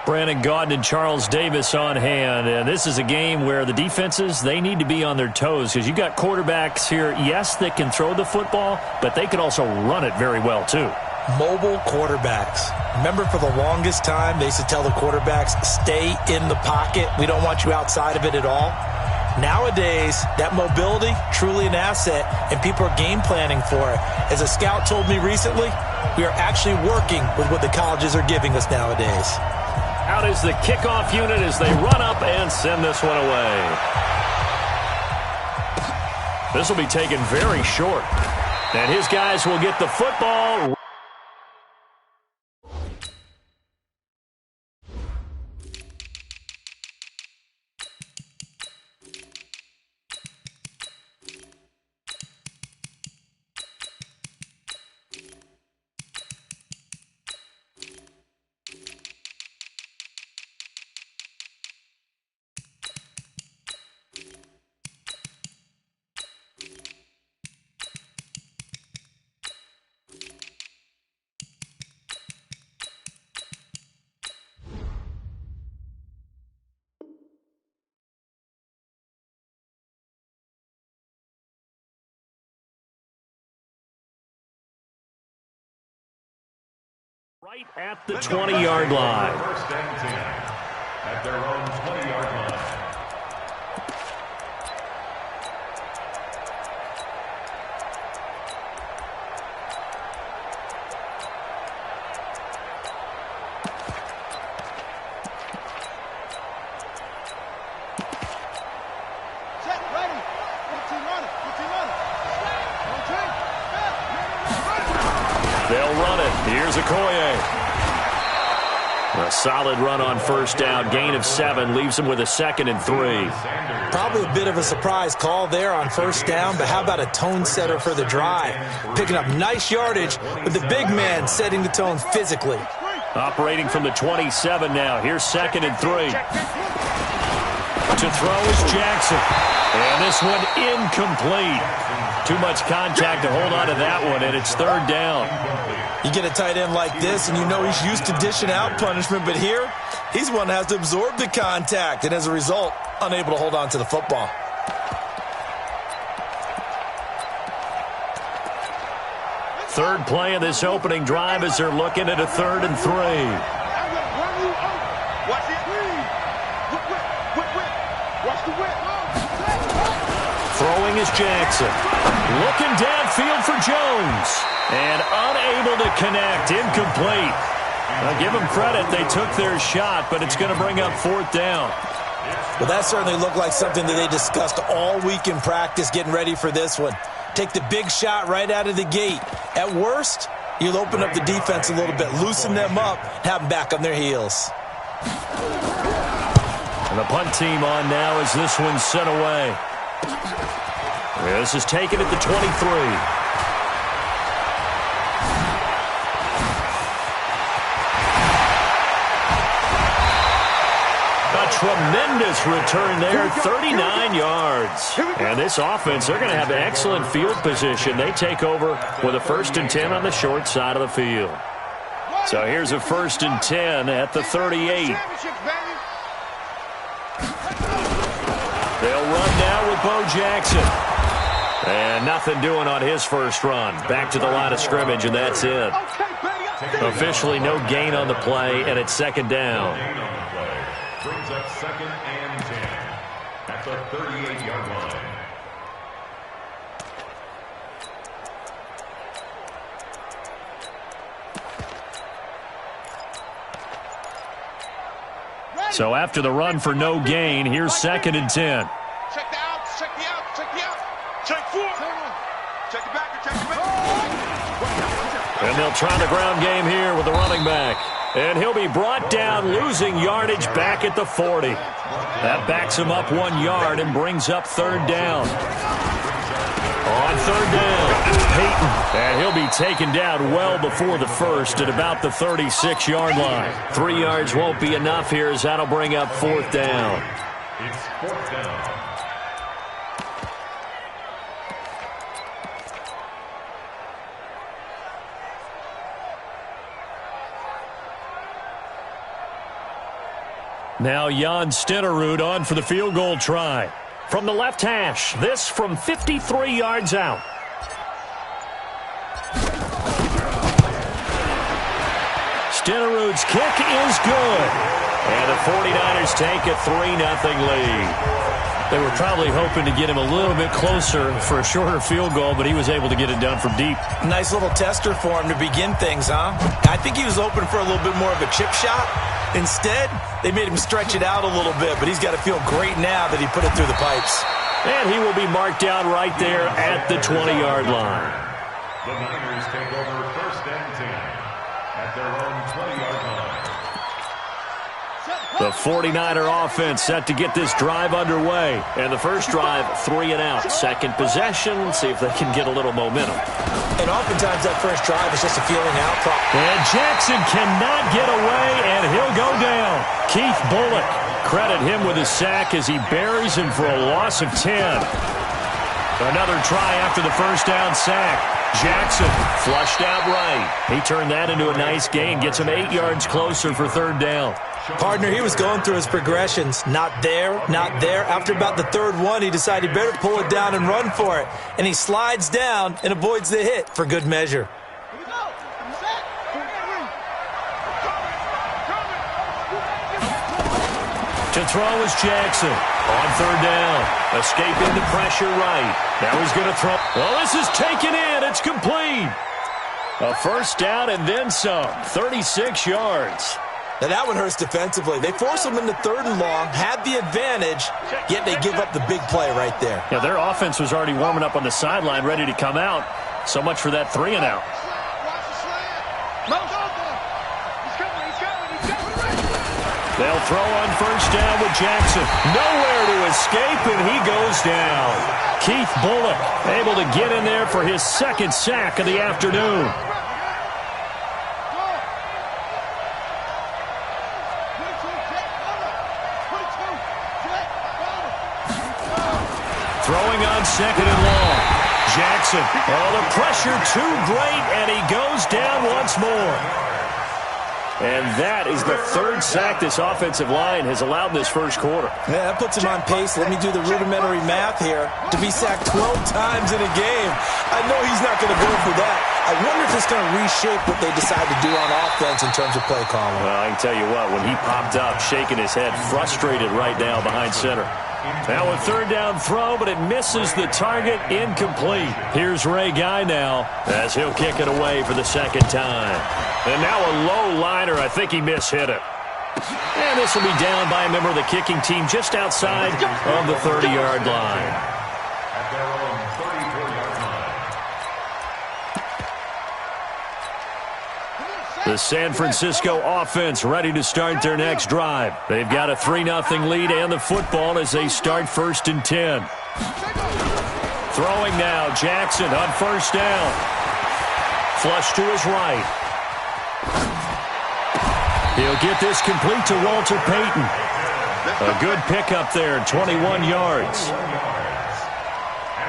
Brandon Gaudin and Charles Davis on hand. And this is a game where the defenses, they need to be on their toes because you've got quarterbacks here, yes, that can throw the football, but they can also run it very well too. Mobile quarterbacks. Remember, for the longest time, they used to tell the quarterbacks, stay in the pocket. We don't want you outside of it at all. Nowadays, that mobility, truly an asset, and people are game planning for it. As a scout told me recently, we are actually working with what the colleges are giving us nowadays. Out is the kickoff unit as they run up and send this one away. This will be taken very short. And his guys will get the football. Right at the 20-yard line. First and 10 at their own 20-yard line. Set, ready. Good team on it. Good team on it. They'll run it. Here's Okoye. A solid run on first down. Gain of 7 leaves him with a 2nd and 3. Probably a bit of a surprise call there on first down, but how about a tone setter for the drive? Picking up nice yardage with the big man setting the tone physically. Operating from the 27 now. Here's 2nd and 3. To throw is Jackson. And this one incomplete. Too much contact to hold on to that one, and it's 3rd down. You get a tight end like this, and you know he's used to dishing out punishment, but here, he's one that has to absorb the contact, and as a result, unable to hold on to the football. Third play of this opening drive as they're looking at a 3rd and 3. Watch it. Watch the whip. Throwing is Jackson. Looking downfield for Jones. And unable to connect. Incomplete. I'll give them credit. They took their shot, but it's going to bring up 4th down. Well, that certainly looked like something that they discussed all week in practice getting ready for this one. Take the big shot right out of the gate. At worst, you'll open up the defense a little bit, loosen them up, have them back on their heels. And the punt team on now as this one's sent away. This is taken at the 23. Tremendous return there, 39 yards. And this offense, they're going to have excellent field position. They take over with a 1st and 10 on the short side of the field. So here's a 1st and 10 at the 38. They'll run now with Bo Jackson. And nothing doing on his first run. Back to the line of scrimmage, and that's it. Officially no gain on the play, and it's 2nd down. Brings up 2nd and 10 at the 38-yard line. So after the run for no gain, here's 2nd and 10. Check the outs, check the outs, check the outs. Check 4. Check the back, check the back. And they'll try the ground game here with the running back. And he'll be brought down, losing yardage back at the 40. That backs him up 1 yard and brings up 3rd down. On 3rd down, Peyton. And he'll be taken down well before the 1st at about the 36-yard line. 3 yards won't be enough here as that'll bring up 4th down. It's 4th down. Now Jan Stenerud on for the field goal try. From the left hash, this from 53 yards out. Stenerud's kick is good. And the 49ers take a 3-0 lead. They were probably hoping to get him a little bit closer for a shorter field goal, but he was able to get it done from deep. Nice little tester for him to begin things, huh? I think he was hoping for a little bit more of a chip shot. Instead, they made him stretch it out a little bit, but he's got to feel great now that he put it through the pipes. And he will be marked down right there at the 20-yard line. The Niners take over 1st and 10 at their own 20-yard line. The 49er offense set to get this drive underway. And the first drive, 3 and out. Second possession, see if they can get a little momentum. And oftentimes that first drive is just a feeling out problem. And Jackson cannot get away, and he'll go down. Keith Bullock, credit him with a sack as he buries him for a loss of 10. Another try after the first down sack. Jackson flushed out right. He turned that into a nice gain, gets him 8 yards closer for 3rd down. Partner, he was going through his progressions. Not there, not there. After about the 3rd one, he decided he better pull it down and run for it. And he slides down and avoids the hit for good measure. To throw is Jackson. On 3rd down. Escaping the pressure right. Now he's going to throw. Well, this is taken in. It's complete. A 1st down and then some. 36 yards. Now that one hurts defensively. They force him into 3rd and long, had the advantage, yet they give up the big play right there. Yeah, their offense was already warming up on the sideline, ready to come out. So much for that 3 and out. They'll throw on 1st down with Jackson. Nowhere to escape, and he goes down. Keith Bullock able to get in there for his 2nd sack of the afternoon. Throwing on 2nd and long. Jackson. Oh, the pressure too great, and he goes down once more. And that is the 3rd sack this offensive line has allowed in this first quarter. Yeah, that puts him on pace. Let me do the rudimentary math here. To be sacked 12 times in a game. I know he's not going to go for that. I wonder if it's going to reshape what they decide to do on offense in terms of play calling. Well, I can tell you what, when he popped up, shaking his head, frustrated right now behind center. Now a 3rd down throw, but it misses the target, incomplete. Here's Ray Guy now as he'll kick it away for the 2nd time. And now a low liner. I think he mishit it. And this will be down by a member of the kicking team just outside of the 30-yard line. At their own 34-yard line. The San Francisco offense ready to start their next drive. They've got a 3-0 lead and the football as they start 1st and 10. Throwing now, Jackson on 1st down. Flush to his right. He'll get this complete to Walter Payton. A good pickup there, 21 yards. And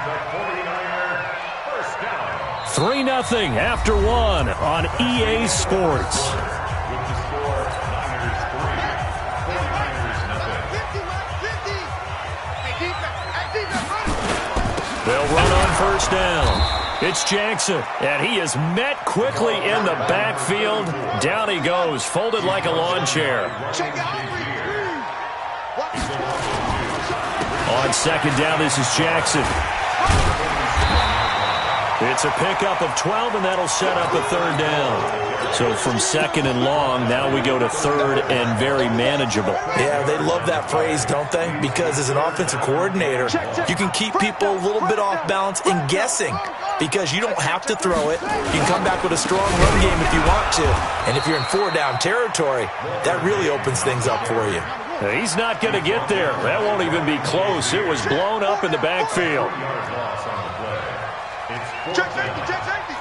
the 49er 1st down. 3-0 after 1 on EA Sports. With the score, Niners 3, 49ers 0. They'll run on 1st down. It's Jackson, and he is met quickly in the backfield. Down he goes, folded like a lawn chair. On 2nd down, this is Jackson. It's a pickup of 12, and that'll set up a 3rd down. So from 2nd and long, now we go to 3rd and very manageable. Yeah, they love that phrase, don't they? Because as an offensive coordinator, you can keep people a little bit off balance and guessing because you don't have to throw it. You can come back with a strong run game if you want to. And if you're in 4-down territory, that really opens things up for you. He's not going to get there. That won't even be close. It was blown up in the backfield. Check safety, check safety.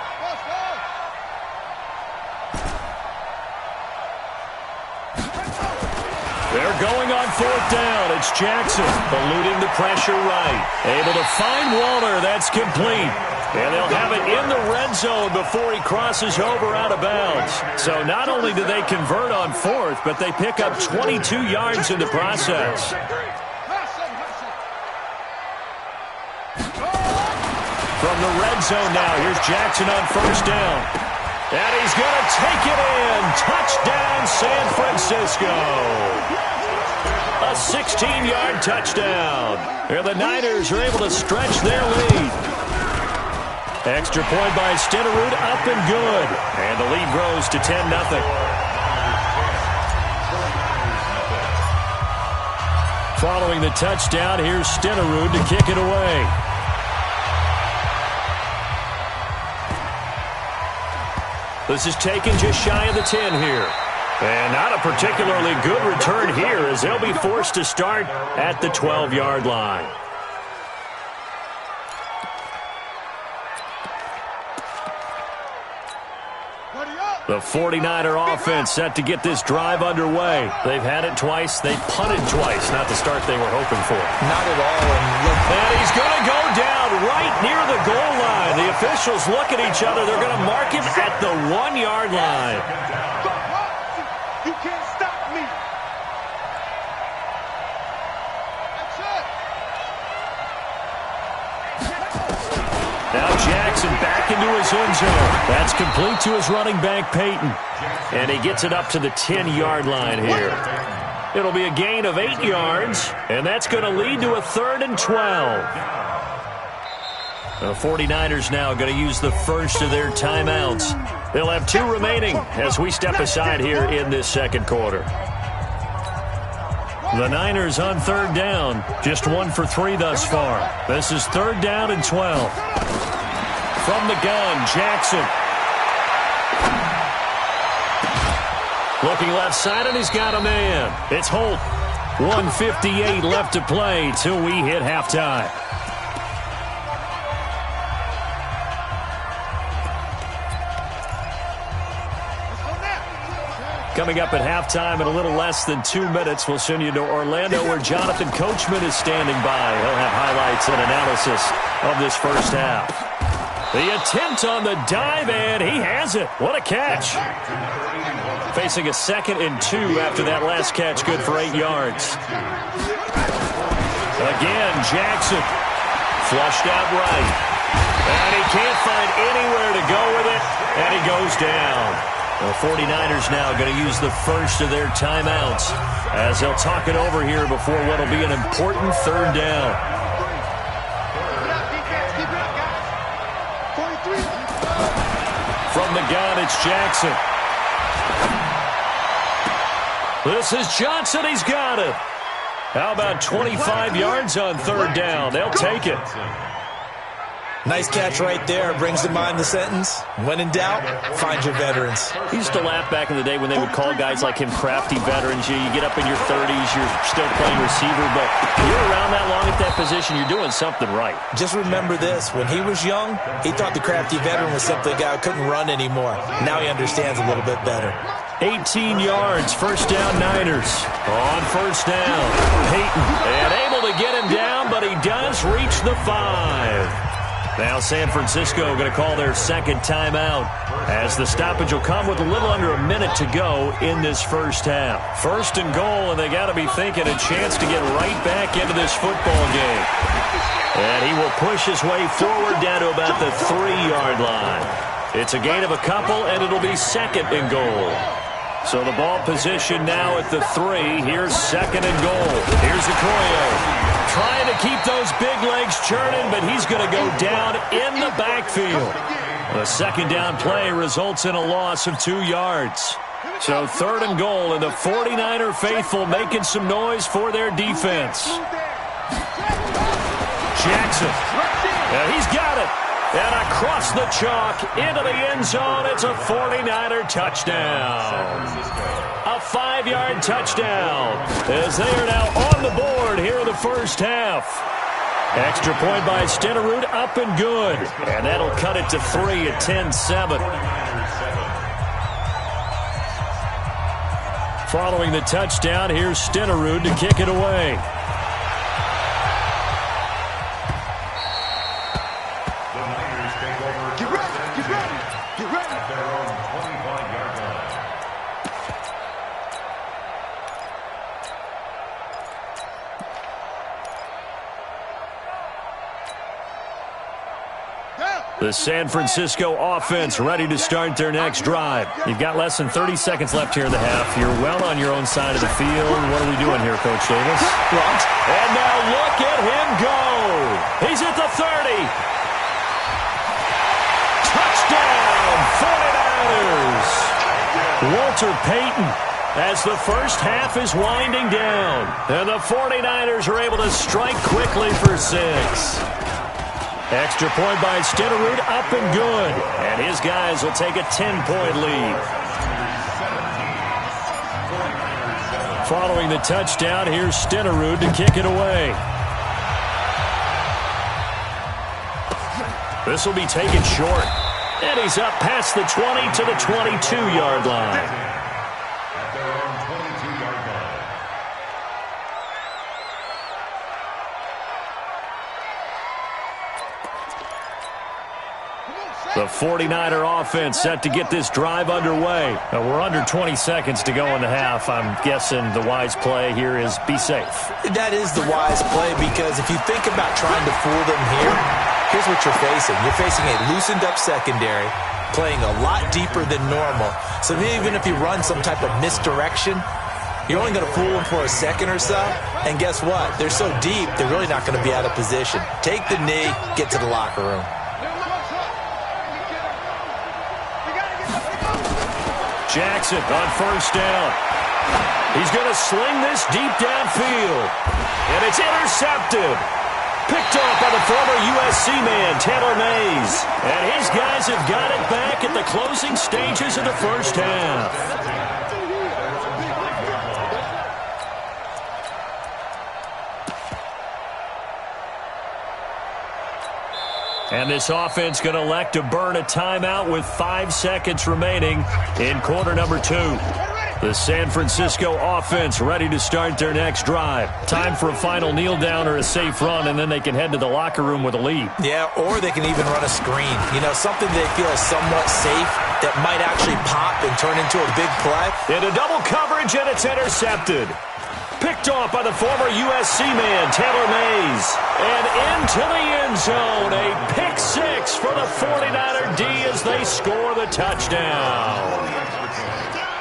They're going on 4th down. It's Jackson eluding the pressure right. Able to find Waller. That's complete. And they'll have it in the red zone before he crosses over out of bounds. So not only do they convert on fourth, but they pick up 22 yards in the process. From the red zone now, here's Jackson on first down. And he's going to take it in. Touchdown, San Francisco. A 16-yard touchdown. And the Niners are able to stretch their lead. Extra point by Stenerud, up and good. And the lead grows to 10-0. Following the touchdown, here's Stenerud to kick it away. This is taken just shy of the 10 here. And not a particularly good return here as they'll be forced to start at the 12-yard line. The 49er offense set to get this drive underway. They've had it twice. They punted twice. Not the start they were hoping for. Not at all. And he's going to go down right near the goal line. The officials look at each other. They're going to mark him at the 1-yard line. You can't stop me. That's it. Now Jackson back into his end zone. That's complete to his running back, Peyton. And he gets it up to the 10-yard line here. It'll be a gain of 8 yards, and that's going to lead to a 3rd and 12. The 49ers now going to use the first of their timeouts. They'll have 2 remaining as we step aside here in this second quarter. The Niners on 3rd down, just 1 for 3 thus far. This is 3rd down and 12. From the gun, Jackson. Looking left side, and he's got a man. It's Holt. 1:58 left to play till we hit halftime. Coming up at halftime in a little less than 2 minutes, we'll send you to Orlando where Jonathan Coachman is standing by. He'll have highlights and analysis of this first half. The attempt on the dive, and he has it. What a catch. Facing a 2nd and 2 after that last catch, good for 8 yards. Again, Jackson. Flushed out right. And he can't find anywhere to go with it, and he goes down. The 49ers now going to use the first of their timeouts as they'll talk it over here before what will be an important 3rd down. From the gun, it's Jackson. This is Johnson. He's got it. How about 25 yards on 3rd down? They'll take it. Nice catch right there. Brings to mind the sentence, when in doubt, find your veterans. He used to laugh back in the day when they would call guys like him crafty veterans. You get up in your 30s, you're still playing receiver, but you're around that long at that position, you're doing something right. Just remember this. When he was young, he thought the crafty veteran was simply a guy who couldn't run anymore. Now he understands a little bit better. 18 yards, 1st down Niners. On 1st down, Peyton. And able to get him down, but he does reach the 5. Now San Francisco going to call their 2nd timeout as the stoppage will come with a little under a minute to go in this first half. 1st and goal, and they got to be thinking a chance to get right back into this football game. And he will push his way forward down to about the 3-yard line. It's a gain of a couple, and it'll be 2nd and goal. So the ball position now at the 3. Here's 2nd and goal. Here's Okoye. Trying to keep those big legs churning, but he's going to go down in the backfield. The 2nd down play results in a loss of 2 yards. So 3rd and goal, and the 49er faithful making some noise for their defense. Jackson. And he's got it. And across the chalk into the end zone, it's a 49er touchdown. A 5-yard touchdown as they are now on the board here in the first half. Extra point by Stenerud, up and good. And that'll cut it to 3 at 10-7. Following the touchdown, here's Stenerud to kick it away. The San Francisco offense ready to start their next drive. You've got less than 30 seconds left here in the half. You're well on your own side of the field. What are we doing here, Coach Davis? And now look at him go. He's at the 30. Touchdown, 49ers. Walter Payton, as the first half is winding down. And the 49ers are able to strike quickly for 6. Extra point by Stenerud, up and good. And his guys will take a 10-point lead. Following the touchdown, here's Stenerud to kick it away. This will be taken short. And he's up past the 20 to the 22-yard line. The 49er offense set to get this drive underway. We're under 20 seconds to go in the half. I'm guessing the wise play here is be safe. That is the wise play, because if you think about trying to fool them here, here's what you're facing. You're facing a loosened up secondary, playing a lot deeper than normal. So even if you run some type of misdirection, you're only going to fool them for a second or so. And guess what? They're so deep, they're really not going to be out of position. Take the knee, get to the locker room. Jackson on first down. He's going to sling this deep downfield. And it's intercepted. Picked off by the former USC man, Taylor Mays. And his guys have got it back at the closing stages of the first half. And this offense going to elect to burn a timeout with 5 seconds remaining in quarter number 2. The San Francisco offense ready to start their next drive. Time for a final kneel down or a safe run, and then they can head to the locker room with a lead. Yeah, or they can even run a screen. You know, something they feel is somewhat safe that might actually pop and turn into a big play. Into double coverage, and it's intercepted. Picked off by the former USC man, Taylor Mays. And into the end zone, a pick 6 for the 49er D as they score the touchdown.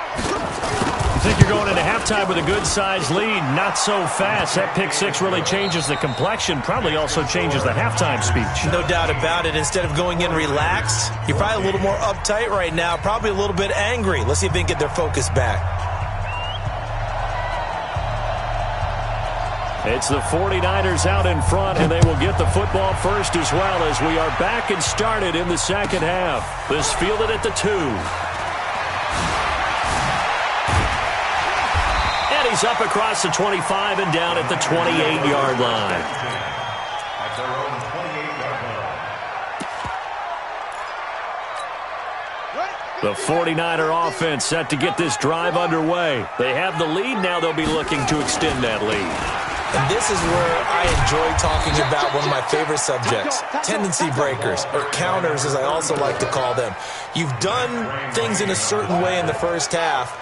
I think you're going into halftime with a good-sized lead. Not so fast. That pick 6 really changes the complexion, probably also changes the halftime speech. No doubt about it. Instead of going in relaxed, you're probably a little more uptight right now, probably a little bit angry. Let's see if they can get their focus back. It's the 49ers out in front, and they will get the football first as well as we are back and started in the second half. This fielded at the 2. And he's up across the 25 and down at the 28-yard line. At their own 28-yard line. The 49er offense set to get this drive underway. They have the lead now. They'll be looking to extend that lead. And this is where I enjoy talking about one of my favorite subjects, tendency breakers, or counters as I also like to call them. You've done things in a certain way in the first half,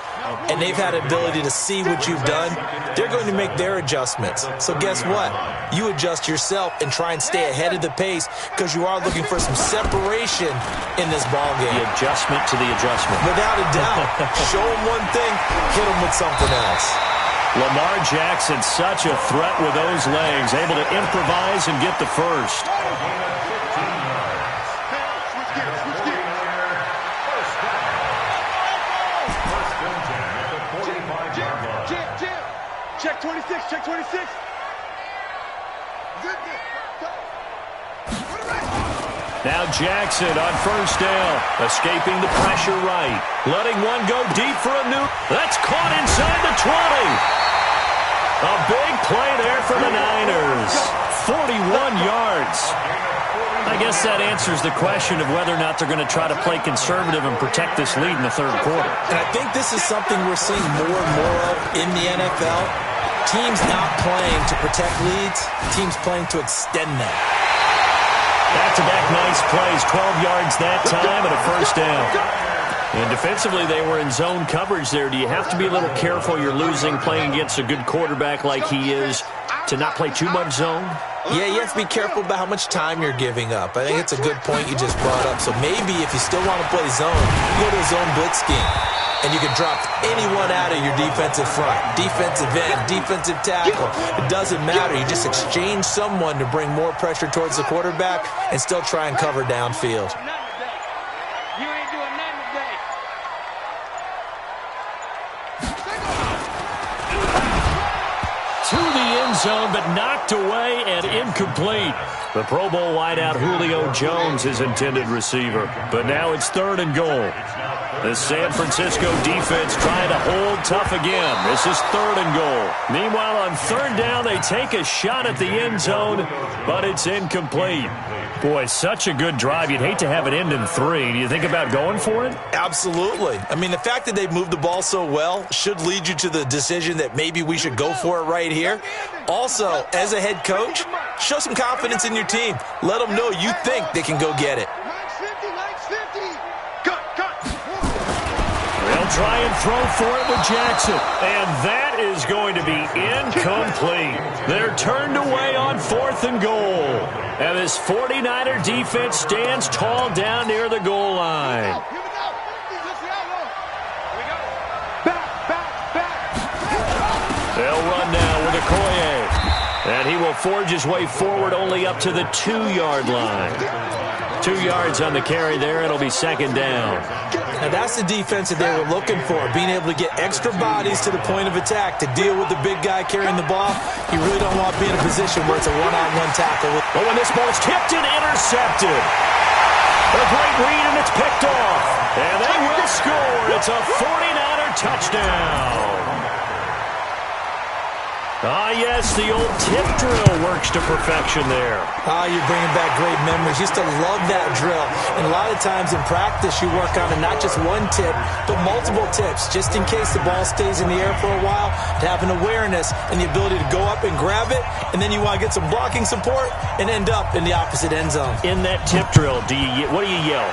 and they've had ability to see what you've done. They're going to make their adjustments. So guess what? You adjust yourself and try and stay ahead of the pace because you are looking for some separation in this ball game. The adjustment to the adjustment. Without a doubt. Show them one thing, hit them with something else. Lamar Jackson, such a threat with those legs, able to improvise and get the first. Check 26, check 26. Now Jackson on first down, escaping the pressure right. Letting one go deep for a new. That's caught inside the 20. A big play there for the Niners. 41 yards. I guess that answers the question of whether or not they're going to try to play conservative and protect this lead in the third quarter. And I think this is something we're seeing more and more of in the NFL. Teams not playing to protect leads, teams playing to extend them. Back-to-back nice plays, 12 yards that time and a first down. And defensively, they were in zone coverage there. Do you have to be a little careful? You're losing playing against a good quarterback like he is to not play too much zone? Yeah, you have to be careful about how much time you're giving up. I think it's a good point you just brought up. So maybe if you still want to play zone, you go to a zone blitz scheme. And you can drop anyone out of your defensive front, defensive end, defensive tackle. It doesn't matter. You just exchange someone to bring more pressure towards the quarterback and still try and cover downfield. You ain't doing nothing today. To the end zone, but knocked away and incomplete. The Pro Bowl wideout Julio Jones, his intended receiver. But now it's 3rd and goal. The San Francisco defense trying to hold tough again. This is 3rd and goal. Meanwhile, on 3rd down, they take a shot at the end zone, but it's incomplete. Boy, such a good drive. You'd hate to have it end in 3. Do you think about going for it? Absolutely. I mean, the fact that they've moved the ball so well should lead you to the decision that maybe we should go for it right here. Also, as a head coach, show some confidence in your team. Let them know you think they can go get it. They'll try and throw for it with Jackson. And that is going to be incomplete. They're turned away on 4th and goal. And this 49er defense stands tall down near the goal line. They'll run now with Okoye. And he will forge his way forward only up to the 2-yard line. 2 yards on the carry there. It'll be 2nd down. Now, that's the defense that they were looking for, being able to get extra bodies to the point of attack to deal with the big guy carrying the ball. You really don't want to be in a position where it's a one-on-one tackle. But when this ball's tipped and intercepted, a great read, and it's picked off. And they will score. It's a 49er touchdown. Ah, yes, the old tip drill works to perfection there. Ah, you're bringing back great memories. Used to love that drill. And a lot of times in practice, you work on it, not just one tip, but multiple tips, just in case the ball stays in the air for a while, to have an awareness and the ability to go up and grab it, and then you want to get some blocking support and end up in the opposite end zone. In that tip drill, what do you yell?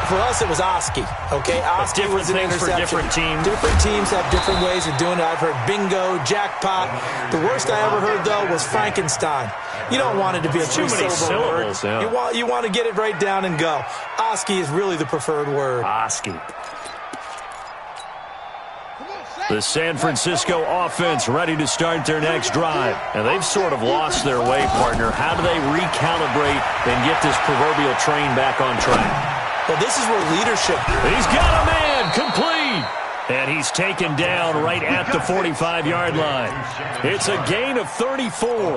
For us, it was Oski. Okay, Oski was an interception. For different teams. Different teams have different ways of doing it. I've heard bingo, jackpot. The worst I ever heard, though, was Frankenstein. You don't want it to be a three-syllable word. Yeah. You want to get it right down and go. Oski is really the preferred word. Oski. The San Francisco offense ready to start their next drive. And they've sort of lost their way, partner. How do they recalibrate and get this proverbial train back on track? Well, this is where leadership... He's got a man, complete. And he's taken down right at the 45-yard line. It's a gain of 34.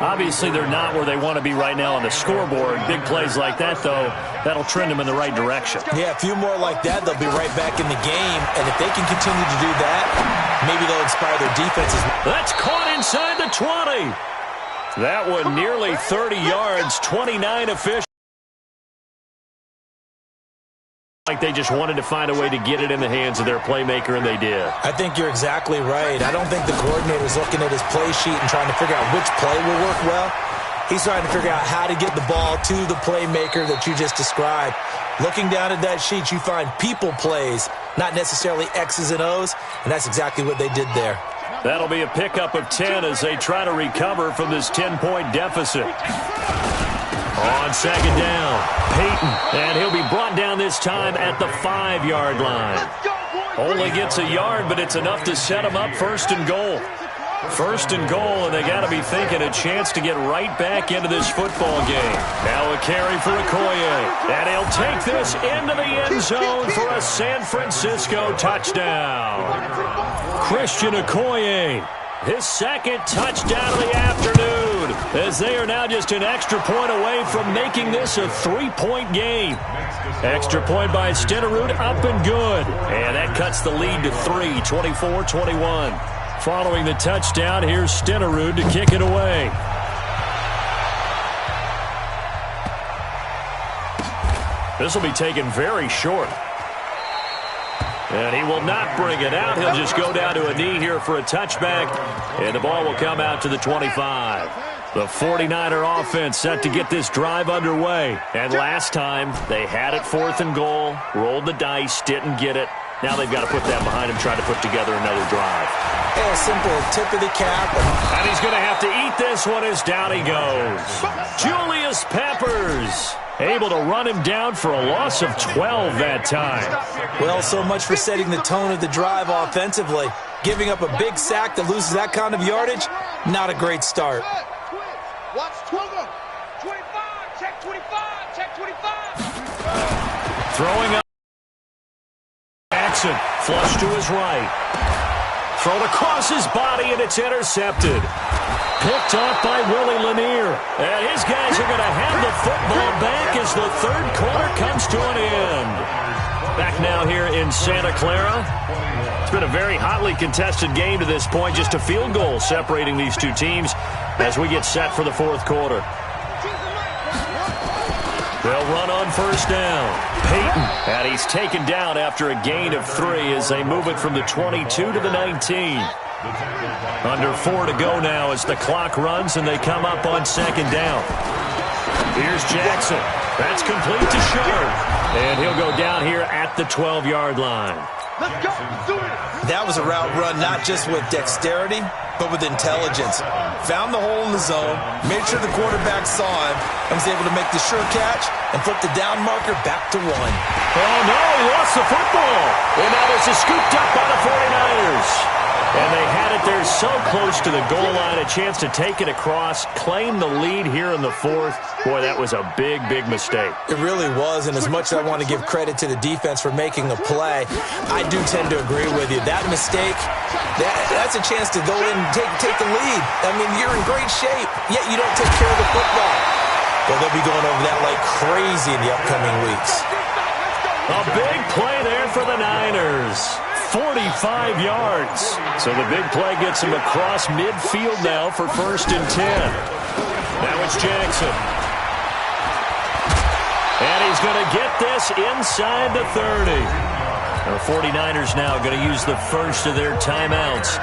Obviously, they're not where they want to be right now on the scoreboard. Big plays like that, though, that'll trend them in the right direction. Yeah, a few more like that, they'll be right back in the game. And if they can continue to do that, maybe they'll inspire their defenses. That's caught inside the 20. That one nearly 30 yards, 29 official. Like they just wanted to find a way to get it in the hands of their playmaker, and they did. I think you're exactly right. I don't think the coordinator's looking at his play sheet and trying to figure out which play will work well. He's trying to figure out how to get the ball to the playmaker that you just described. Looking down at that sheet, you find people plays, not necessarily X's and O's, and that's exactly what they did there. That'll be a pickup of 10 as they try to recover from this 10-point deficit. On 2nd down, Peyton, and he'll be brought down this time at the 5-yard line. Only gets a yard, but it's enough to set him up 1st and goal. 1st and goal, and they got to be thinking a chance to get right back into this football game. Now a carry for Okoye, and he'll take this into the end zone for a San Francisco touchdown. Christian Okoye, his 2nd touchdown of the afternoon, as they are now just an extra point away from making this a 3-point game. Extra point by Stenerud, up and good. And that cuts the lead to 3, 24-21. Following the touchdown, here's Stenerud to kick it away. This will be taken very short. And he will not bring it out. He'll just go down to a knee here for a touchback. And the ball will come out to the 25. The 49er offense set to get this drive underway. And last time, they had it 4th and goal, rolled the dice, didn't get it. Now they've got to put that behind him, try to put together another drive. And a simple tip of the cap. And he's going to have to eat this one as down he goes. Julius Peppers able to run him down for a loss of 12 that time. Well, so much for setting the tone of the drive offensively. Giving up a big sack that loses that kind of yardage, not a great start. Watch 25, check 25, check 25. Throwing up. Jackson, flush to his right. Thrown across his body, and it's intercepted. Picked off by Willie Lanier. And his guys are going to have the football back as the third quarter comes to an end. Back now here in Santa Clara. It's been a very hotly contested game to this point. Just a field goal separating these two teams as we get set for the fourth quarter. They'll run on first down. Peyton, and he's taken down after a gain of 3 as they move it from the 22 to the 19. Under 4 to go now as the clock runs and they come up on second down. Here's Jackson. That's complete to Sharp. And he'll go down here at the 12-yard line. Let's go, do it. That was a route run not just with dexterity, but with intelligence. Found the hole in the zone, made sure the quarterback saw him, and was able to make the sure catch and flip the down marker back to 1. Oh, no, he lost the football. And now this is scooped up by the 49ers. And they had it there so close to the goal line, a chance to take it across, claim the lead here in the fourth. Boy, that was a big, big mistake. It really was, and as much as I want to give credit to the defense for making a play, I do tend to agree with you. That mistake, that's a chance to go in and take the lead. I mean, you're in great shape, yet you don't take care of the football. Well, they'll be going over that like crazy in the upcoming weeks. A big play there for the Niners. 45 yards. So the big play gets him across midfield now for 1st and 10. Now it's Jackson. And he's going to get this inside the 30. The 49ers now going to use the first of their timeouts.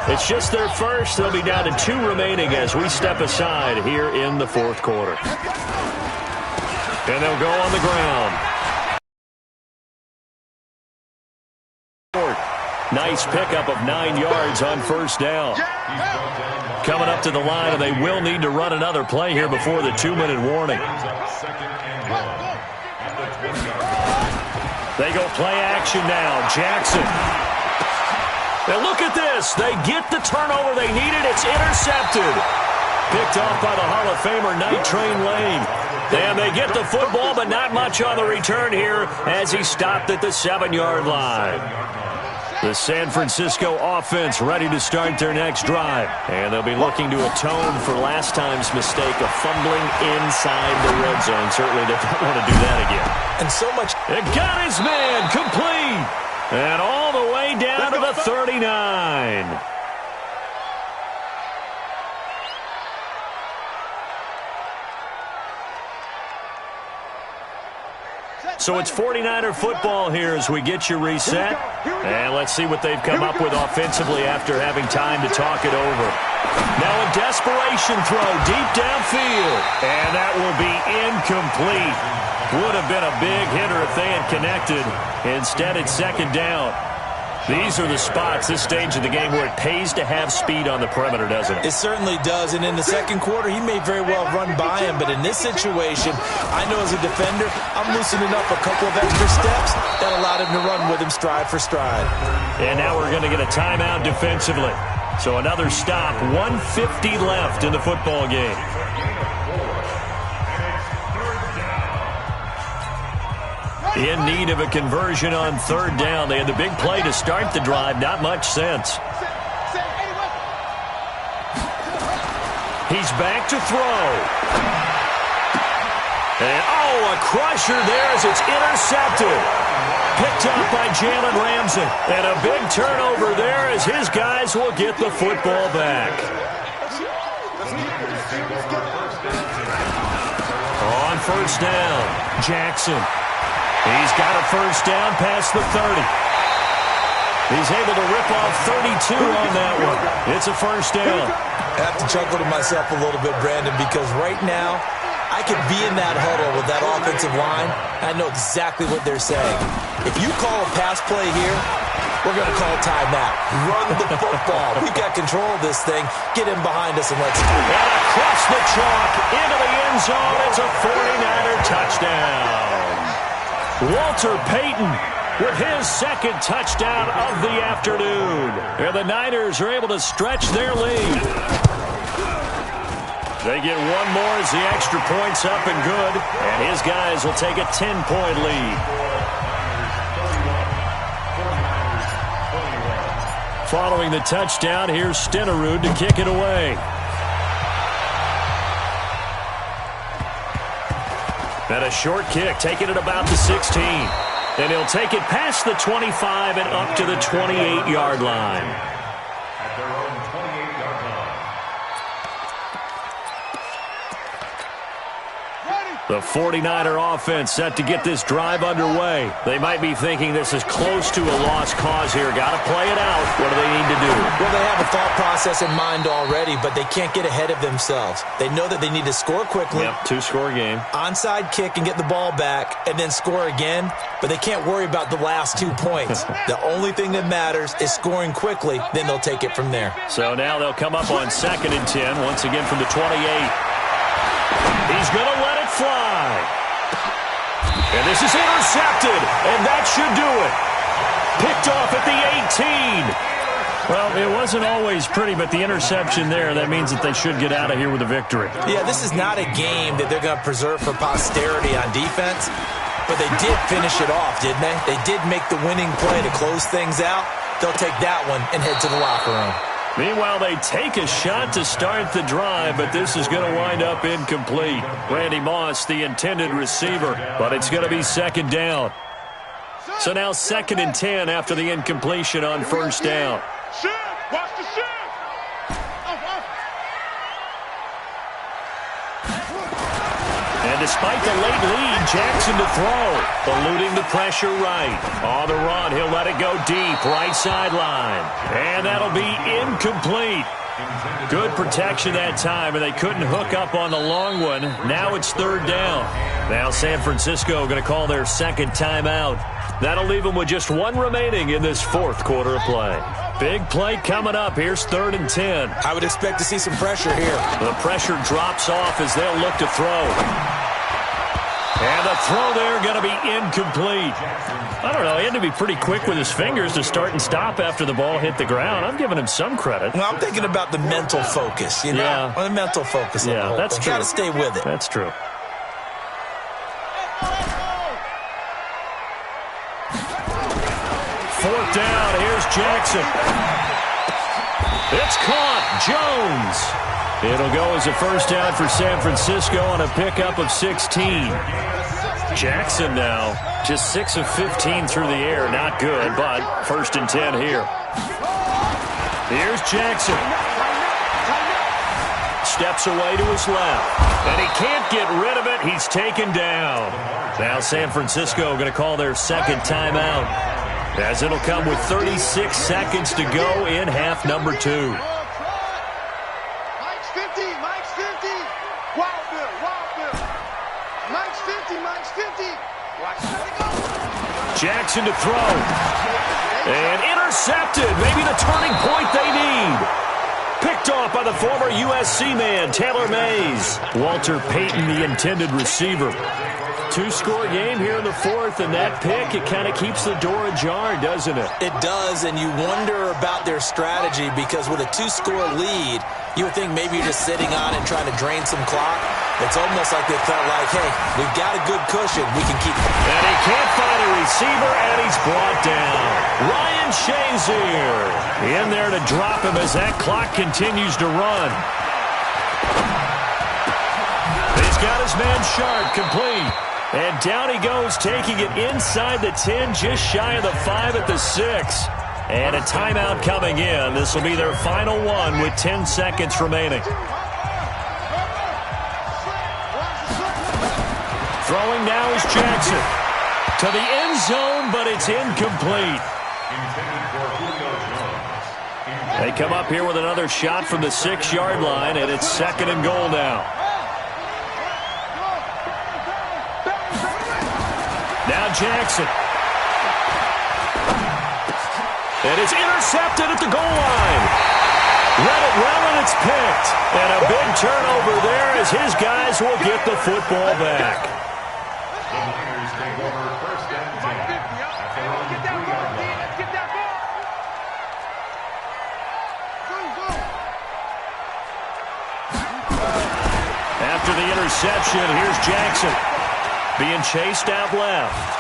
It's just their first. They'll be down to 2 remaining as we step aside here in the fourth quarter. And they'll go on the ground. Nice pickup of 9 yards on first down. Coming up to the line, and they will need to run another play here before the 2-minute warning. They go play action now. Jackson. And look at this. They get the turnover they needed. It's intercepted. Picked off by the Hall of Famer Night Train Lane. And they get the football, but not much on the return here as he stopped at the 7-yard line. The San Francisco offense ready to start their next drive. And they'll be looking to atone for last time's mistake of fumbling inside the red zone. Certainly they don't want to do that again. And so much. It got his man complete. And all the way down to the 39. So it's 49er football here as we get you reset. And let's see what they've come up with offensively after having time to talk it over. Now a desperation throw deep downfield. And that will be incomplete. Would have been a big hitter if they had connected. Instead, it's second down. These are the spots, this stage of the game, where it pays to have speed on the perimeter, doesn't it? It certainly does, and in the second quarter, he may very well run by him, but in this situation, I know as a defender, I'm loosening up a couple of extra steps that allowed him to run with him stride for stride. And now we're going to get a timeout defensively. So another stop, 1:50 left in the football game. In need of a conversion on third down. They had the big play to start the drive. Not much sense. He's back to throw. And, a crusher there as it's intercepted. Picked up by Jalen Ramsey. And a big turnover there as his guys will get the football back. On first down, Jackson. He's got a first down past the 30. He's able to rip off 32 on that one. It's a first down. I have to chuckle to myself a little bit, Brandon, because right now, I could be in that huddle with that offensive line. I know exactly what they're saying. If you call a pass play here, we're going to call timeout. Run the football. We've got control of this thing. Get him behind us and let's do it. And across the chalk into the end zone. It's a 49er touchdown. Walter Payton with his second touchdown of the afternoon. And the Niners are able to stretch their lead. They get one more as the extra point's up and good. And his guys will take a 10-point lead. Following the touchdown, here's Stenerud to kick it away. And a short kick, taking it about the 16. And he'll take it past the 25 and up to the 28-yard line. At their own 28-yard line. The 49er offense set to get this drive underway. They might be thinking this is close to a lost cause here. Got to play it out. What do they need to do? Well, they have a thought process in mind already, but they can't get ahead of themselves. They know that they need to score quickly. Yep, two-score game. Onside kick and get the ball back and then score again, but they can't worry about the last 2 points. The only thing that matters is scoring quickly, then they'll take it from there. So now they'll come up on 2nd and 10, once again from the 28. He's going to let it fly. And this is intercepted, and that should do it. Picked off at the 18. Well, it wasn't always pretty, but the interception there, that means that they should get out of here with a victory. Yeah, this is not a game that they're going to preserve for posterity on defense, but they did finish it off, didn't they? They did make the winning play to close things out. They'll take that one and head to the locker room. Meanwhile, they take a shot to start the drive, but this is going to wind up incomplete. Randy Moss, the intended receiver, but it's going to be 2nd down. So now 2nd and 10 after the incompletion on 1st down. Shift! Watch the shift! And despite the late lead, Jackson to throw. Eluding the pressure right. On the run, he'll let it go deep, right sideline. And that'll be incomplete. Good protection that time, and they couldn't hook up on the long one. Now it's 3rd down. Now San Francisco going to call their 2nd timeout. That'll leave them with just 1 remaining in this 4th quarter of play. Big play coming up. Here's 3rd and 10. I would expect to see some pressure here. The pressure drops off as they'll look to throw. And the throw there going to be incomplete. I don't know. He had to be pretty quick with his fingers to start and stop after the ball hit the ground. I'm giving him some credit. Well, I'm thinking about the mental focus, you know? Yeah. Well, the mental focus of the whole that's thing. true. Got to stay with it. That's true. Fourth down. Here's Jackson. It's caught. Jones. It'll go as a 1st down for San Francisco on a pickup of 16. Jackson now just 6 of 15 through the air. Not good, but 1st and 10 here. Here's Jackson. Steps away to his left. And he can't get rid of it. He's taken down. Now San Francisco going to call their 2nd timeout, as it'll come with 36 seconds to go in half number 2. Mike's 50, Mike's 50. Wild Bill, Wild Bill. Mike's 50, Mike's 50. Watch it go. Jackson to throw. And intercepted. Maybe the turning point they need. Picked off by the former USC man, Taylor Mays. Walter Payton, the intended receiver. 2-score game here in the 4th, and that pick, it kind of keeps the door ajar, doesn't it? It does, and you wonder about their strategy because with a 2-score lead, you would think maybe you're just sitting on and trying to drain some clock. It's almost like they felt like, hey, we've got a good cushion. We can keep it. And he can't find a receiver, and he's brought down. Ryan Shazier in there to drop him as that clock continues to run. He's got his man Sharp complete. And down he goes, taking it inside the 10, just shy of the 5 at the 6. And a timeout coming in. This will be their final one with 10 seconds remaining. Throwing now is Jackson. To the end zone, but it's incomplete. They come up here with another shot from the 6-yard line, and it's 2nd and goal now. Jackson. And it's intercepted at the goal line. Let it run and it's picked. And a big turnover there as his guys will get the football back. The Niners take over first and 10 at their own 3-yard line. After the interception, here's Jackson being chased out left.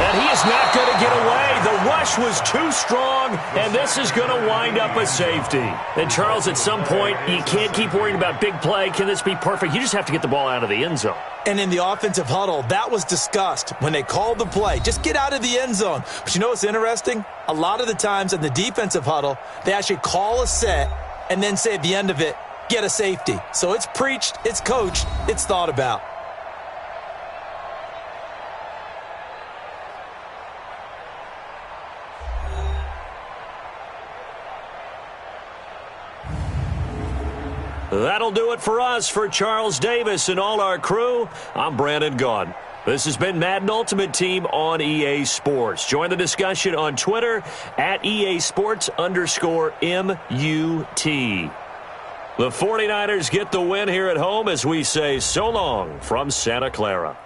And he is not going to get away. The rush was too strong, and this is going to wind up a safety. And, Charles, at some point, you can't keep worrying about big play. Can this be perfect? You just have to get the ball out of the end zone. And in the offensive huddle, that was discussed when they called the play. Just get out of the end zone. But you know what's interesting? A lot of the times in the defensive huddle, they actually call a set and then say at the end of it, get a safety. So it's preached, it's coached, it's thought about. That'll do it for us. For Charles Davis and all our crew, I'm Brandon Gaudin. This has been Madden Ultimate Team on EA Sports. Join the discussion on Twitter at EASports_MUT. The 49ers get the win here at home as we say so long from Santa Clara.